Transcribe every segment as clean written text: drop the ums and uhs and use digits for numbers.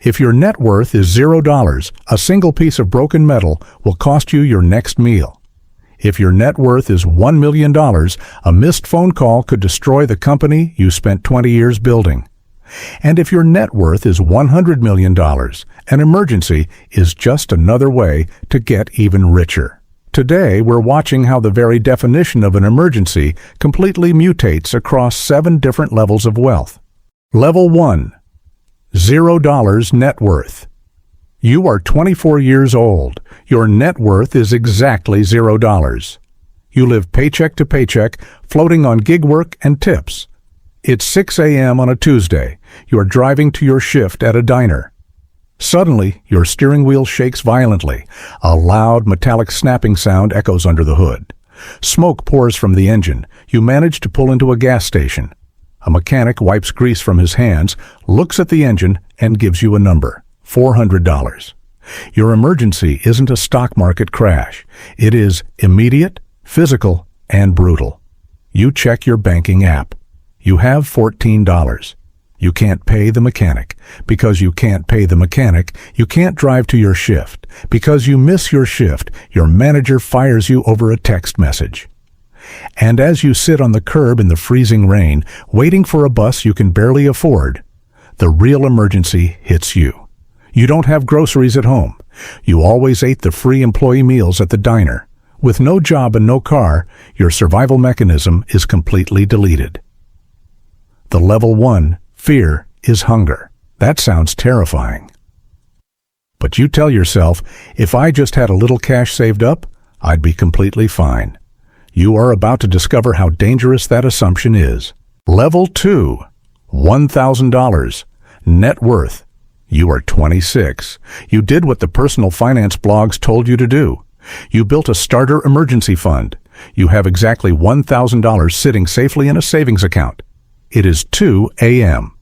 If your net worth is $0, a single piece of broken metal will cost you your next meal. If your net worth is $1 million, a missed phone call could destroy the company you spent 20 years building. And if your net worth is $100 million, an emergency is just another way to get even richer. Today, we're watching how the very definition of an emergency completely mutates across 7 different levels of wealth. Level 1. $0 net worth. You are 24 years old. Your net worth is exactly $0. You live paycheck to paycheck, floating on gig work and tips. It's 6 a.m. on a Tuesday. You are driving to your shift at a diner. Suddenly, your steering wheel shakes violently. A loud, metallic snapping sound echoes under the hood. Smoke pours from the engine. You manage to pull into a gas station. A mechanic wipes grease from his hands, looks at the engine, and gives you a number: $400. Your emergency isn't a stock market crash. It is immediate, physical, and brutal. You check your banking app. You have $14. You can't pay the mechanic. Because you can't pay the mechanic, you can't drive to your shift. Because you miss your shift, your manager fires you over a text message. And as you sit on the curb in the freezing rain, waiting for a bus you can barely afford, the real emergency hits you. You don't have groceries at home. You always ate the free employee meals at the diner. With no job and no car, your survival mechanism is completely deleted. The level 1 fear is hunger. That sounds terrifying. But you tell yourself, if I just had a little cash saved up, I'd be completely fine. You are about to discover how dangerous that assumption is. Level 2, $1,000, net worth. You are 26. You did what the personal finance blogs told you to do. You built a starter emergency fund. You have exactly $1,000 sitting safely in a savings account. It is 2 a.m.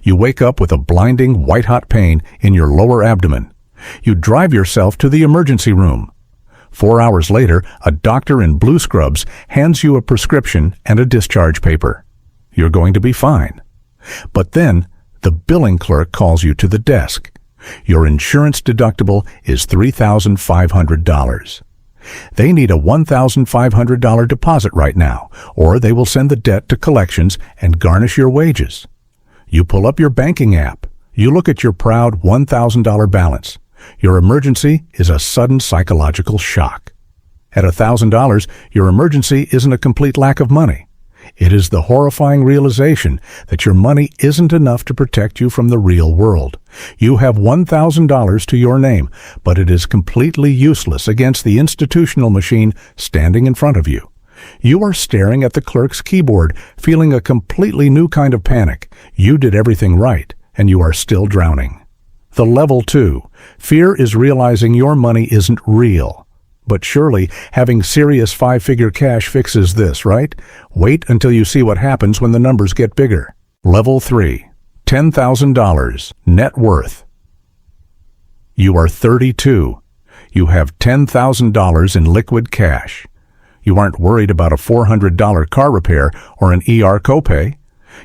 You wake up with a blinding, white-hot pain in your lower abdomen. You drive yourself to the emergency room. 4 hours later, a doctor in blue scrubs hands you a prescription and a discharge paper. You're going to be fine. But then, the billing clerk calls you to the desk. Your insurance deductible is $3,500. They need a $1,500 deposit right now, or they will send the debt to collections and garnish your wages. You pull up your banking app. You look at your proud $1,000 balance. Your emergency is a sudden psychological shock. At $1,000, your emergency isn't a complete lack of money. It is the horrifying realization that your money isn't enough to protect you from the real world. You have $1,000 to your name, but it is completely useless against the institutional machine standing in front of you. You are staring at the clerk's keyboard, feeling a completely new kind of panic. You did everything right, and you are still drowning. The level 2, fear is realizing your money isn't real. But surely, having serious 5-figure cash fixes this, right? Wait until you see what happens when the numbers get bigger. Level 3, $10,000, net worth. You are 32. You have $10,000 in liquid cash. You aren't worried about a $400 car repair or an ER copay.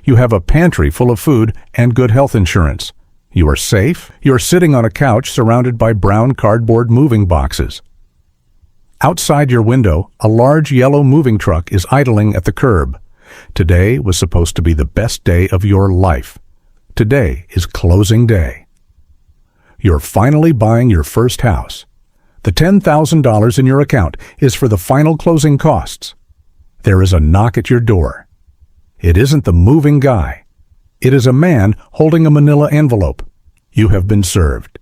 You have a pantry full of food and good health insurance. You are safe. You are sitting on a couch surrounded by brown cardboard moving boxes. Outside your window, a large yellow moving truck is idling at the curb. Today was supposed to be the best day of your life. Today is closing day. You're finally buying your first house. The $10,000 in your account is for the final closing costs. There is a knock at your door. It isn't the moving guy. It is a man holding a manila envelope. You have been served.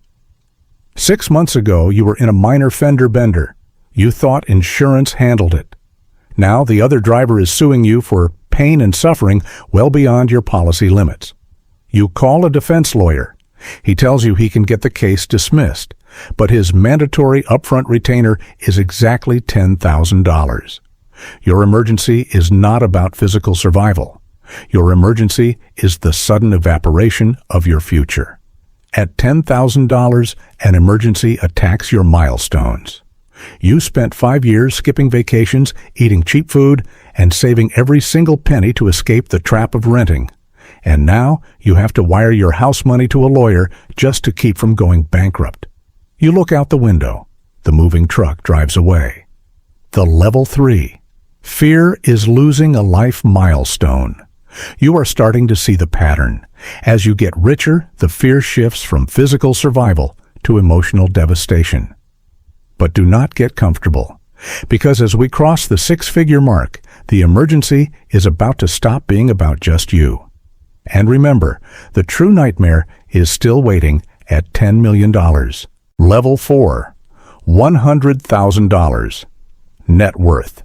6 months ago, you were in a minor fender bender. You thought insurance handled it. Now the other driver is suing you for pain and suffering well beyond your policy limits. You call a defense lawyer. He tells you he can get the case dismissed, but his mandatory upfront retainer is exactly $10,000. Your emergency is not about physical survival. Your emergency is the sudden evaporation of your future. At $10,000, an emergency attacks your milestones. You spent 5 years skipping vacations, eating cheap food, and saving every single penny to escape the trap of renting. And now you have to wire your house money to a lawyer just to keep from going bankrupt. You look out the window. The moving truck drives away. The level 3. Fear is losing a life milestone. You are starting to see the pattern. As you get richer, the fear shifts from physical survival to emotional devastation. But do not get comfortable, because as we cross the 6-figure mark, the emergency is about to stop being about just you. And remember, the true nightmare is still waiting at $10 million. Level 4. $100,000. Net worth.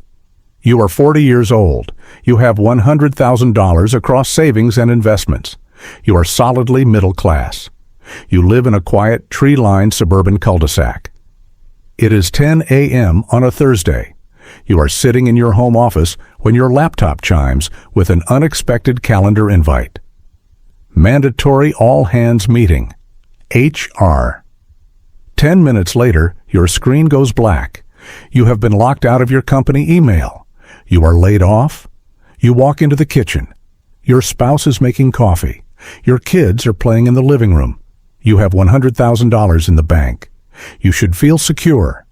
You are 40 years old. You have $100,000 across savings and investments. You are solidly middle class. You live in a quiet, tree-lined suburban cul-de-sac. It is 10 a.m. on a Thursday. You are sitting in your home office when your laptop chimes with an unexpected calendar invite. Mandatory all-hands meeting. HR. 10 minutes later, your screen goes black. You have been locked out of your company email. You are laid off. You walk into the kitchen. Your spouse is making coffee. Your kids are playing in the living room. You have $100,000 in the bank. You should feel secure.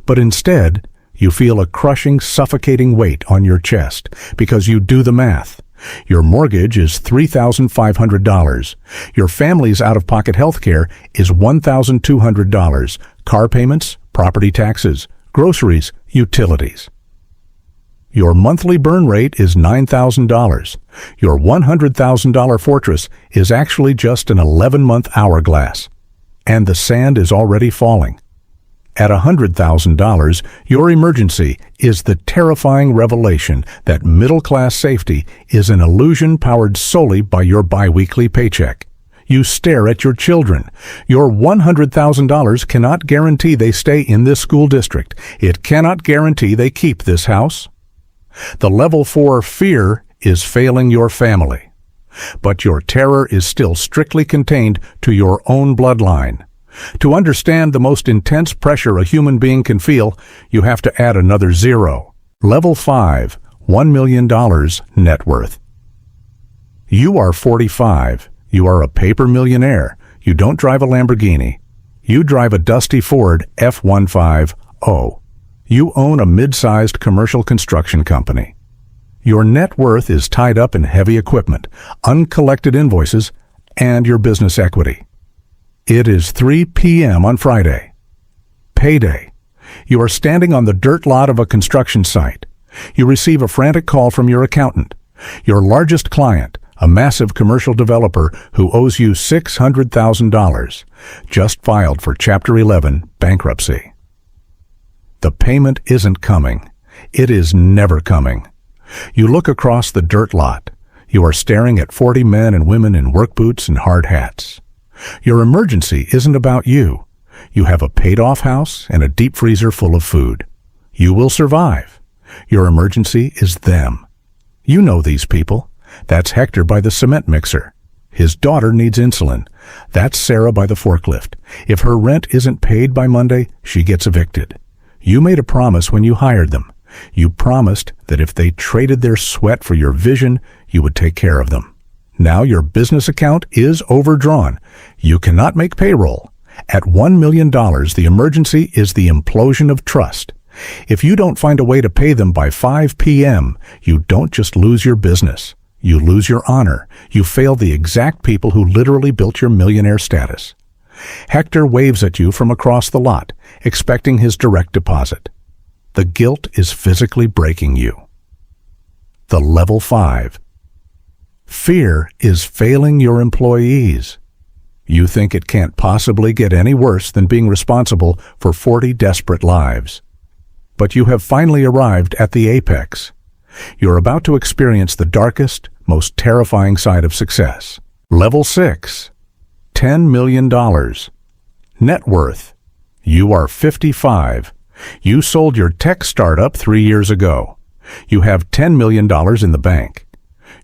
But instead, you feel a crushing, suffocating weight on your chest because you do the math. Your mortgage is $3,500. Your family's out-of-pocket health care is $1,200. Car payments, property taxes, groceries, utilities. Your monthly burn rate is $9,000. Your $100,000 fortress is actually just an 11-month hourglass. And the sand is already falling. At $100,000, your emergency is the terrifying revelation that middle-class safety is an illusion powered solely by your biweekly paycheck. You stare at your children. Your $100,000 cannot guarantee they stay in this school district. It cannot guarantee they keep this house. The level 4 fear is failing your family. But your terror is still strictly contained to your own bloodline. To understand the most intense pressure a human being can feel, you have to add another 0. Level 5, $1 million net worth. You are 45. You are a paper millionaire. You don't drive a Lamborghini. You drive a dusty Ford F-150. You own a mid-sized commercial construction company. Your net worth is tied up in heavy equipment, uncollected invoices, and your business equity. It is 3 p.m. on Friday. Payday. You are standing on the dirt lot of a construction site. You receive a frantic call from your accountant. Your largest client, a massive commercial developer who owes you $600,000, just filed for Chapter 11 bankruptcy. The payment isn't coming. It is never coming. You look across the dirt lot. You are staring at 40 men and women in work boots and hard hats. Your emergency isn't about you. You have a paid-off house and a deep freezer full of food. You will survive. Your emergency is them. You know these people. That's Hector by the cement mixer. His daughter needs insulin. That's Sarah by the forklift. If her rent isn't paid by Monday, she gets evicted. You made a promise when you hired them. You promised that if they traded their sweat for your vision, you would take care of them. Now your business account is overdrawn. You cannot make payroll. At $1 million, the emergency is the implosion of trust. If you don't find a way to pay them by 5 p.m., you don't just lose your business. You lose your honor. You fail the exact people who literally built your millionaire status. Hector waves at you from across the lot, expecting his direct deposit. The guilt is physically breaking you. The level 5. Fear is failing your employees. You think it can't possibly get any worse than being responsible for 40 desperate lives. But you have finally arrived at the apex. You're about to experience the darkest, most terrifying side of success. Level 6. $10 million. Net worth. You are 55. You sold your tech startup 3 years ago. You have $10 million in the bank.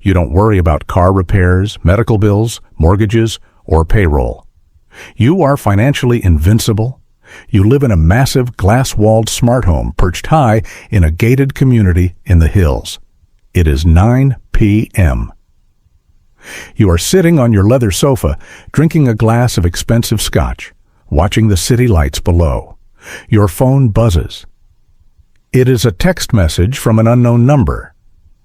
You don't worry about car repairs, medical bills, mortgages, or payroll. You are financially invincible. You live in a massive glass-walled smart home perched high in a gated community in the hills. It is 9 p.m. You are sitting on your leather sofa, drinking a glass of expensive scotch, watching the city lights below. Your phone buzzes. It is a text message from an unknown number.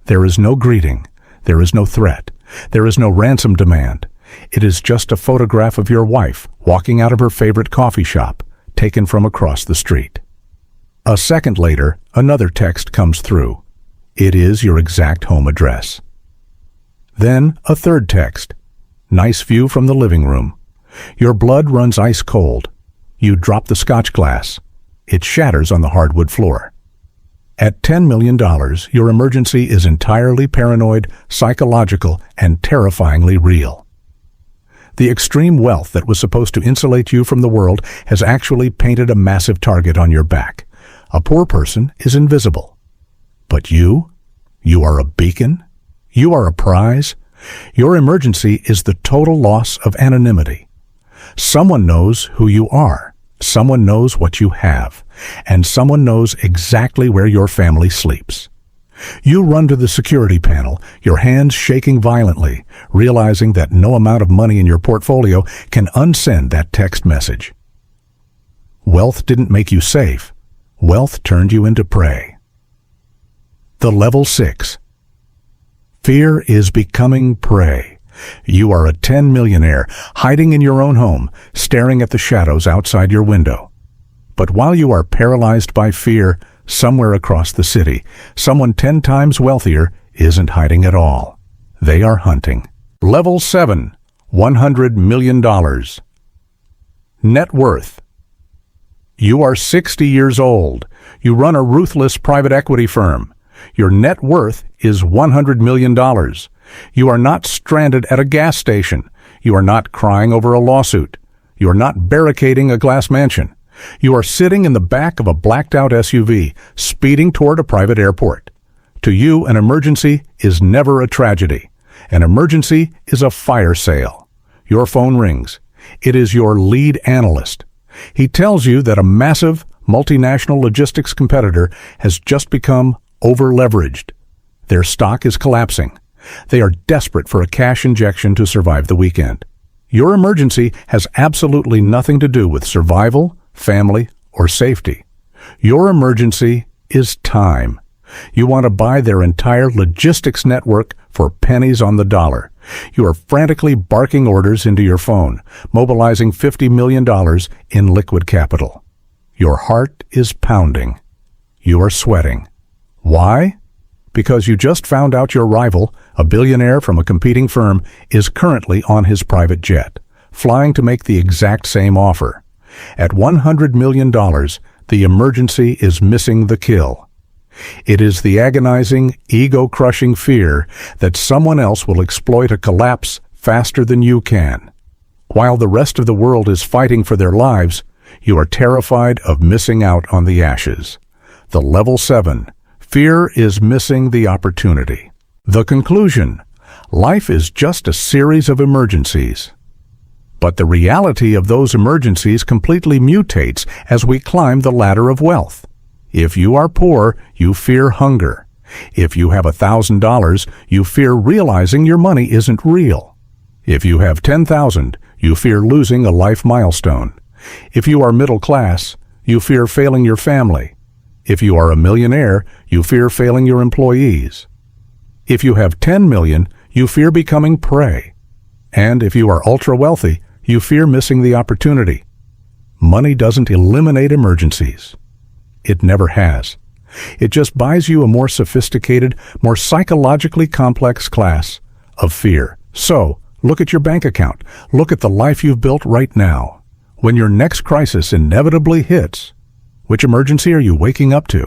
There is no greeting. There is no threat. There is no ransom demand. It is just a photograph of your wife walking out of her favorite coffee shop, taken from across the street. A second later, another text comes through. It is your exact home address. Then a third text. Nice view from the living room. Your blood runs ice cold. You drop the scotch glass. It shatters on the hardwood floor. At $10 million, your emergency is entirely paranoid, psychological, and terrifyingly real. The extreme wealth that was supposed to insulate you from the world has actually painted a massive target on your back. A poor person is invisible. But you are a beacon. You are a prize. Your emergency is the total loss of anonymity. Someone knows who you are. Someone knows what you have. And someone knows exactly where your family sleeps. You run to the security panel, your hands shaking violently, realizing that no amount of money in your portfolio can unsend that text message. Wealth didn't make you safe. Wealth turned you into prey. The level 6. Fear is becoming prey. You are a 10 millionaire, hiding in your own home, staring at the shadows outside your window. But while you are paralyzed by fear, somewhere across the city, someone 10 times wealthier isn't hiding at all. They are hunting. Level 7, $100 million. Net worth. You are 60 years old. You run a ruthless private equity firm. Your net worth is $100 million. You are not stranded at a gas station. You are not crying over a lawsuit. You are not barricading a glass mansion. You are sitting in the back of a blacked-out SUV, speeding toward a private airport. To you, an emergency is never a tragedy. An emergency is a fire sale. Your phone rings. It is your lead analyst. He tells you that a massive, multinational logistics competitor has just become over-leveraged. Their stock is collapsing. They are desperate for a cash injection to survive the weekend. Your emergency has absolutely nothing to do with survival, family, or safety. Your emergency is time. You want to buy their entire logistics network for pennies on the dollar. You are frantically barking orders into your phone, mobilizing $50 million in liquid capital. Your heart is pounding. You are sweating. Why? Because you just found out your rival, a billionaire from a competing firm, is currently on his private jet, flying to make the exact same offer. At $100 million, the emergency is missing the kill. It is the agonizing, ego-crushing fear that someone else will exploit a collapse faster than you can. While the rest of the world is fighting for their lives, you are terrified of missing out on the ashes. The level 7. Fear is missing the opportunity. The conclusion. Life is just a series of emergencies. But the reality of those emergencies completely mutates as we climb the ladder of wealth. If you are poor, you fear hunger. If you have $1,000, you fear realizing your money isn't real. If you have $10,000, you fear losing a life milestone. If you are middle class, you fear failing your family. If you are a millionaire, you fear failing your employees. If you have 10 million, you fear becoming prey. And if you are ultra-wealthy, you fear missing the opportunity. Money doesn't eliminate emergencies. It never has. It just buys you a more sophisticated, more psychologically complex class of fear. So, look at your bank account. Look at the life you've built right now. When your next crisis inevitably hits, which emergency are you waking up to?